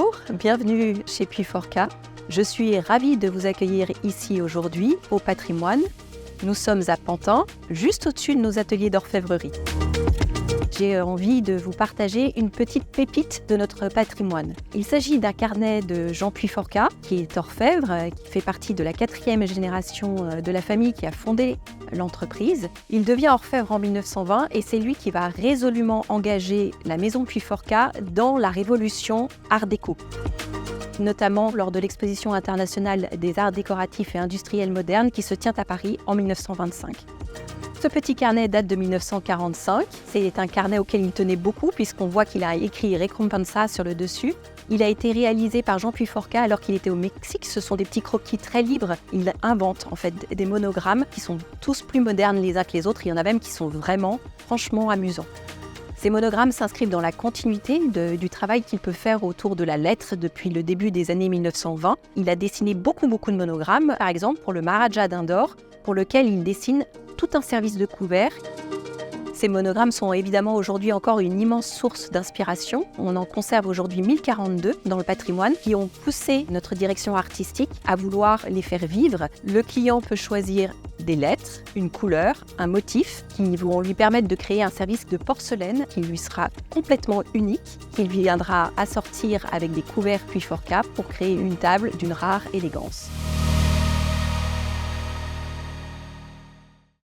Bonjour, bienvenue chez Puy4K. Je suis ravie de vous accueillir ici aujourd'hui au Patrimoine. Nous sommes à Pantin, juste au-dessus de nos ateliers d'orfèvrerie. J'ai envie de vous partager une petite pépite de notre patrimoine. Il s'agit d'un carnet de Jean Puy4K, qui est orfèvre, qui fait partie de la 4e génération de la famille qui a fondé l'entreprise. Il devient orfèvre en 1920 et c'est lui qui va résolument engager la maison Puy4K dans la révolution Art déco, notamment lors de l'exposition internationale des arts décoratifs et industriels modernes qui se tient à Paris en 1925. Ce petit carnet date de 1945. C'est un carnet auquel il tenait beaucoup puisqu'on voit qu'il a écrit Recompensa sur le dessus. Il a été réalisé par Jean Puy4K alors qu'il était au Mexique. Ce sont des petits croquis très libres. Il invente en fait des monogrammes qui sont tous plus modernes les uns que les autres. Il y en a même qui sont vraiment, franchement amusants. Ces monogrammes s'inscrivent dans la continuité du travail qu'il peut faire autour de la lettre depuis le début des années 1920. Il a dessiné beaucoup de monogrammes, par exemple pour le Maharaja d'Indore, pour lequel il dessine tout un service de couvert. Ces monogrammes sont évidemment aujourd'hui encore une immense source d'inspiration. On en conserve aujourd'hui 1042 dans le patrimoine qui ont poussé notre direction artistique à vouloir les faire vivre. Le client peut choisir des lettres, une couleur, un motif qui vont lui permettre de créer un service de porcelaine qui lui sera complètement unique, qu'il viendra assortir avec des couverts Puy4K pour créer une table d'une rare élégance.